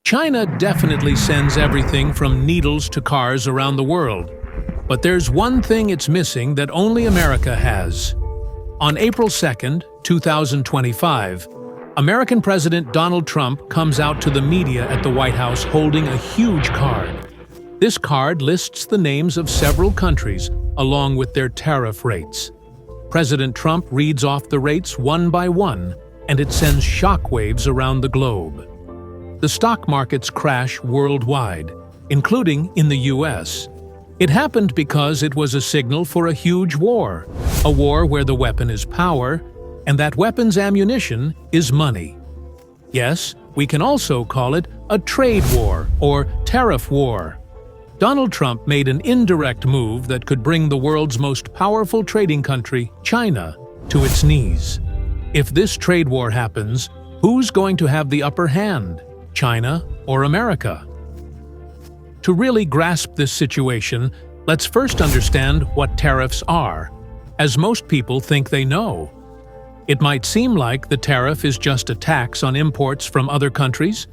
China definitely sends everything from needles to cars around the world. But there's one thing it's missing that only America has. On April 2nd, 2025, American President Donald Trump comes out to the media at the White House holding a huge card. This card lists the names of several countries, along with their tariff rates. President Trump reads off the rates one by one, and it sends shockwaves around the globe. The stock markets crash worldwide, including in the US. It happened because it was a signal for a huge war, a war where the weapon is power, and that weapon's ammunition is money. Yes, we can also call it a trade war or tariff war. Donald Trump made an indirect move that could bring the world's most powerful trading country, China, to its knees. If this trade war happens, who's going to have the upper hand, China or America? To really grasp this situation, let's first understand what tariffs are, as most people think they know. It might seem like the tariff is just a tax on imports from other countries,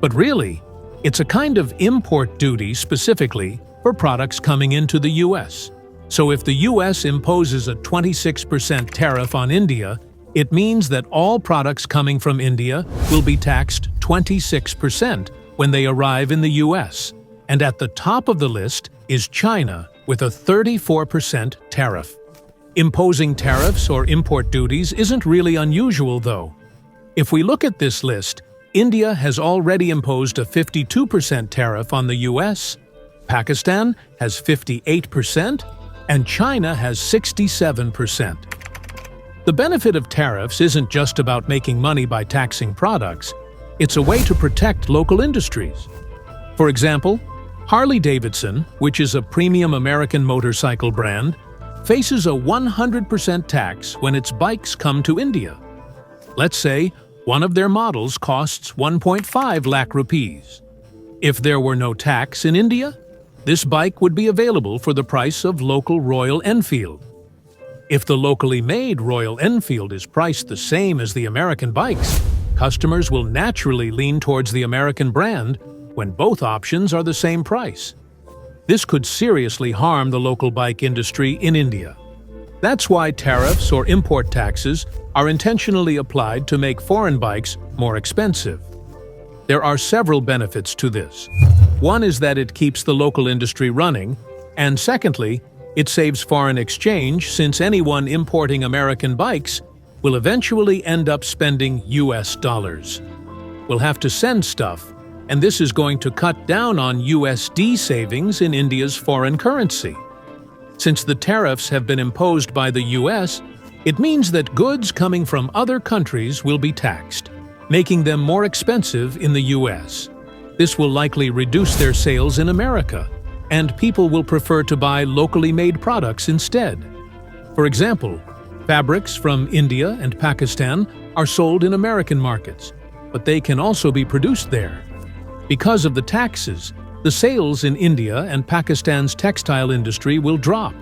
but really, it's a kind of import duty specifically for products coming into the US. So if the US imposes a 26% tariff on India, it means that all products coming from India will be taxed 26% when they arrive in the US. And at the top of the list is China with a 34% tariff. Imposing tariffs or import duties isn't really unusual, though. If we look at this list, India has already imposed a 52% tariff on the US, Pakistan has 58%, and China has 67%. The benefit of tariffs isn't just about making money by taxing products, it's a way to protect local industries. For example, Harley-Davidson, which is a premium American motorcycle brand, faces a 100% tax when its bikes come to India. Let's say one of their models costs 1.5 lakh rupees. If there were no tax in India, this bike would be available for the price of local Royal Enfield. If the locally made Royal Enfield is priced the same as the American bikes, customers will naturally lean towards the American brand when both options are the same price. This could seriously harm the local bike industry in India. That's why tariffs or import taxes are intentionally applied to make foreign bikes more expensive. There are several benefits to this. One is that it keeps the local industry running, and secondly, it saves foreign exchange since anyone importing American bikes will eventually end up spending US dollars. We'll have to send stuff, and this is going to cut down on USD savings in India's foreign currency. Since the tariffs have been imposed by the US, it means that goods coming from other countries will be taxed, making them more expensive in the US. This will likely reduce their sales in America, and people will prefer to buy locally made products instead. For example, fabrics from India and Pakistan are sold in American markets, but they can also be produced there. Because of the taxes, the sales in India and Pakistan's textile industry will drop.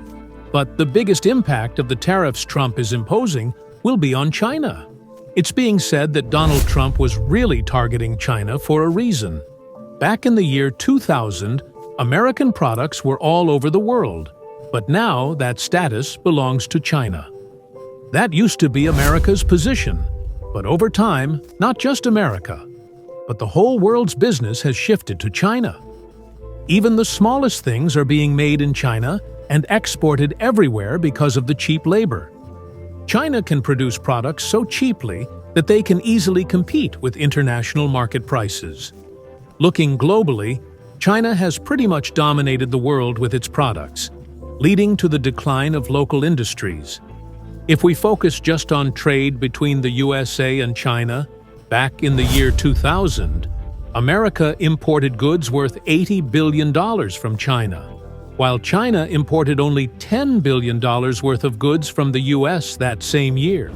But the biggest impact of the tariffs Trump is imposing will be on China. It's being said that Donald Trump was really targeting China for a reason. Back in the year 2000, American products were all over the world, but now that status belongs to China. That used to be America's position, but over time, not just America, but the whole world's business has shifted to China. Even the smallest things are being made in China and exported everywhere because of the cheap labor. China can produce products so cheaply that they can easily compete with international market prices. Looking globally, China has pretty much dominated the world with its products, leading to the decline of local industries. If we focus just on trade between the USA and China, back in the year 2000, America imported goods worth $80 billion from China, while China imported only $10 billion worth of goods from the US that same year.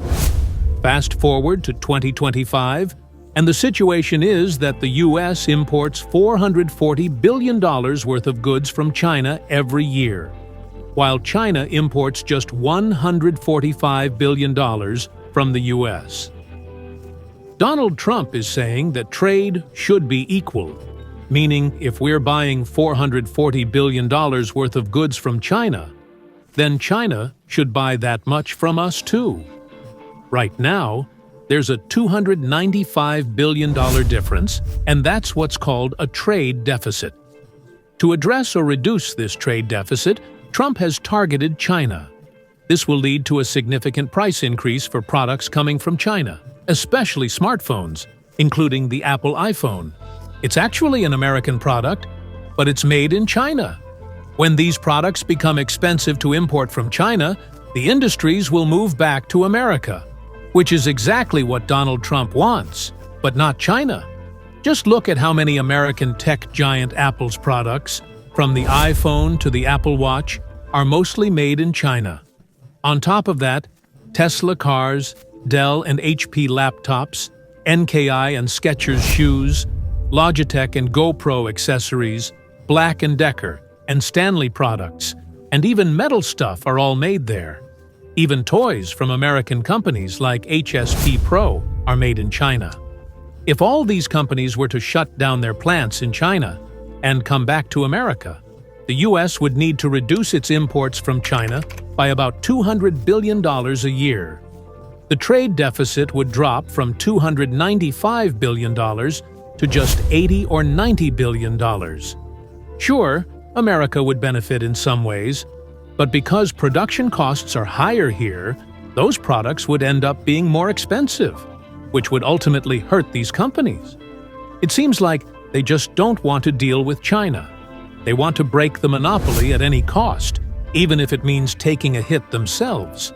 Fast forward to 2025, and the situation is that the US imports $440 billion worth of goods from China every year, while China imports just $145 billion from the US. Donald Trump is saying that trade should be equal, meaning if we're buying $440 billion worth of goods from China, then China should buy that much from us too. Right now, there's a $295 billion difference, and that's what's called a trade deficit. To address or reduce this trade deficit, Trump has targeted China. This will lead to a significant price increase for products coming from China, especially smartphones, including the Apple iPhone. It's actually an American product, but it's made in China. When these products become expensive to import from China, the industries will move back to America, which is exactly what Donald Trump wants, but not China. Just look at how many American tech giant Apple's products, from the iPhone to the Apple Watch, are mostly made in China. On top of that, Tesla cars, Dell and HP laptops, NKI and Skechers shoes, Logitech and GoPro accessories, Black & Decker and Stanley products, and even metal stuff are all made there. Even toys from American companies like HSP Pro are made in China. If all these companies were to shut down their plants in China and come back to America, the U.S. would need to reduce its imports from China by about $200 billion a year. The trade deficit would drop from $295 billion to just $80 or $90 billion. Sure, America would benefit in some ways, but because production costs are higher here, those products would end up being more expensive, which would ultimately hurt these companies. It seems like they just don't want to deal with China. They want to break the monopoly at any cost, even if it means taking a hit themselves.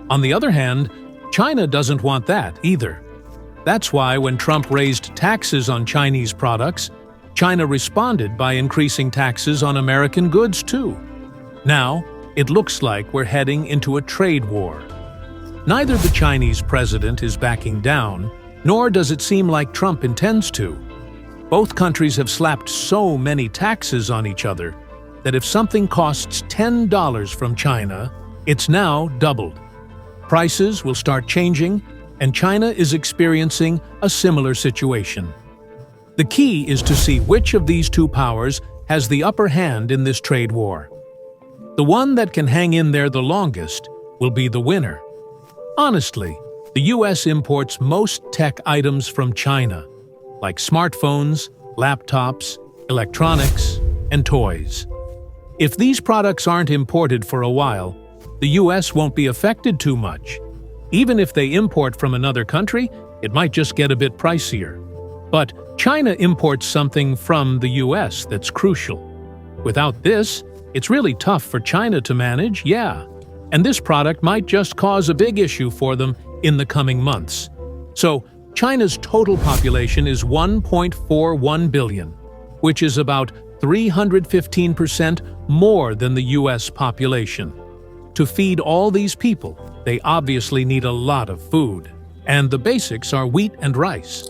On the other hand, China doesn't want that either. That's why when Trump raised taxes on Chinese products, China responded by increasing taxes on American goods too. Now, it looks like we're heading into a trade war. Neither the Chinese president is backing down, nor does it seem like Trump intends to. Both countries have slapped so many taxes on each other that if something costs $10 from China, it's now doubled. Prices will start changing, and China is experiencing a similar situation. The key is to see which of these two powers has the upper hand in this trade war. The one that can hang in there the longest will be the winner. Honestly, the U.S. imports most tech items from China, like smartphones, laptops, electronics, and toys. If these products aren't imported for a while, the U.S. won't be affected too much. Even if they import from another country, it might just get a bit pricier. But China imports something from the U.S. that's crucial. Without this, it's really tough for China to manage, yeah. And this product might just cause a big issue for them in the coming months. So, China's total population is 1.41 billion, which is about 315% more than the U.S. population. To feed all these people, they obviously need a lot of food, and the basics are wheat and rice.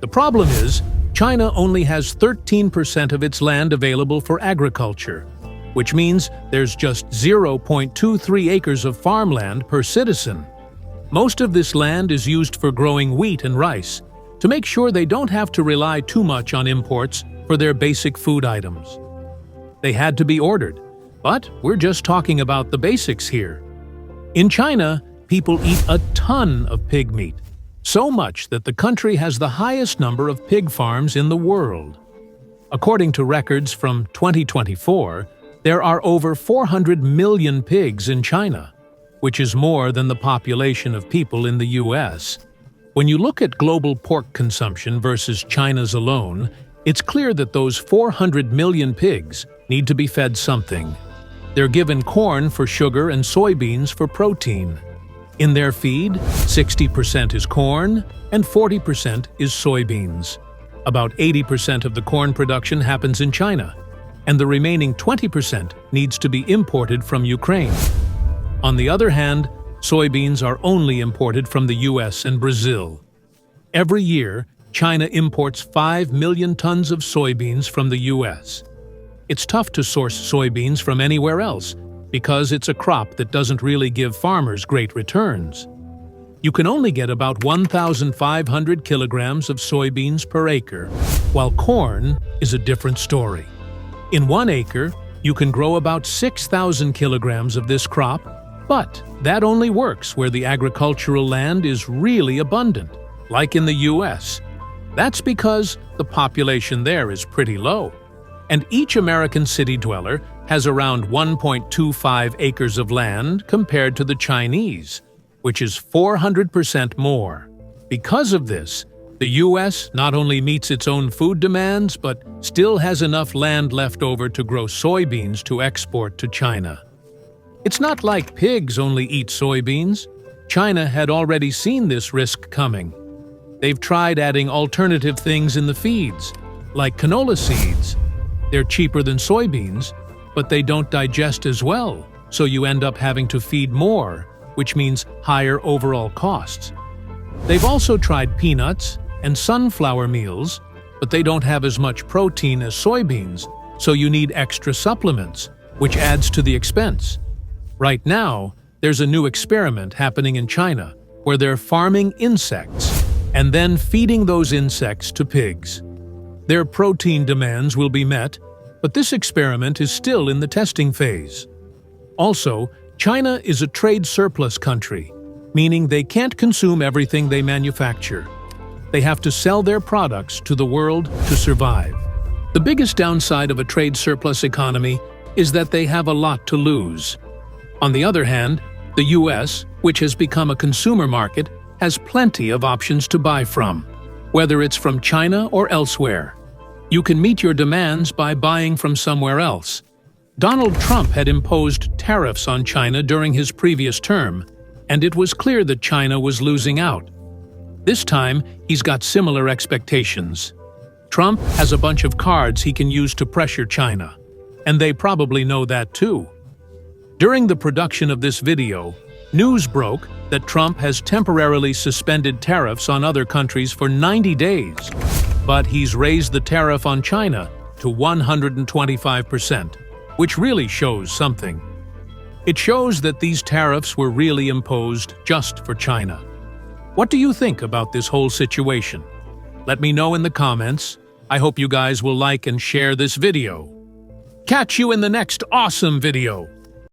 The problem is, China only has 13% of its land available for agriculture, which means there's just 0.23 acres of farmland per citizen. Most of this land is used for growing wheat and rice, to make sure they don't have to rely too much on imports for their basic food items. They had to be ordered, but we're just talking about the basics here. In China, people eat a ton of pig meat, so much that the country has the highest number of pig farms in the world. According to records from 2024, there are over 400 million pigs in China, which is more than the population of people in the U.S. When you look at global pork consumption versus China's alone, it's clear that those 400 million pigs need to be fed something. They're given corn for sugar and soybeans for protein. In their feed, 60% is corn and 40% is soybeans. About 80% of the corn production happens in China, and the remaining 20% needs to be imported from Ukraine. On the other hand, soybeans are only imported from the U.S. and Brazil. Every year, China imports 5 million tons of soybeans from the U.S. It's tough to source soybeans from anywhere else because it's a crop that doesn't really give farmers great returns. you can only get about 1,500 kilograms of soybeans per acre, while corn is a different story. In 1 acre, you can grow about 6,000 kilograms of this crop, but that only works where the agricultural land is really abundant, like in the US. That's because the population there is pretty low, and each American city dweller has around 1.25 acres of land compared to the Chinese, which is 400% more. Because of this, the US not only meets its own food demands, but still has enough land left over to grow soybeans to export to China. It's not like pigs only eat soybeans. China had already seen this risk coming. They've tried adding alternative things in the feeds, like canola seeds. They're cheaper than soybeans, but they don't digest as well, so you end up having to feed more, which means higher overall costs. They've also tried peanuts and sunflower meals, but they don't have as much protein as soybeans, so you need extra supplements, which adds to the expense. Right now, there's a new experiment happening in China where they're farming insects and then feeding those insects to pigs. Their protein demands will be met, but this experiment is still in the testing phase. Also, China is a trade surplus country, meaning they can't consume everything they manufacture. They have to sell their products to the world to survive. The biggest downside of a trade surplus economy is that they have a lot to lose. On the other hand, the US, which has become a consumer market, has plenty of options to buy from, whether it's from China or elsewhere. You can meet your demands by buying from somewhere else. Donald Trump had imposed tariffs on China during his previous term, and it was clear that China was losing out. This time, he's got similar expectations. Trump has a bunch of cards he can use to pressure China, and they probably know that too. During the production of this video, news broke that Trump has temporarily suspended tariffs on other countries for 90 days, but he's raised the tariff on China to 125%, which really shows something. It shows that these tariffs were really imposed just for China. What do you think about this whole situation? Let me know in the comments. I hope you guys will like and share this video. Catch you in the next awesome video!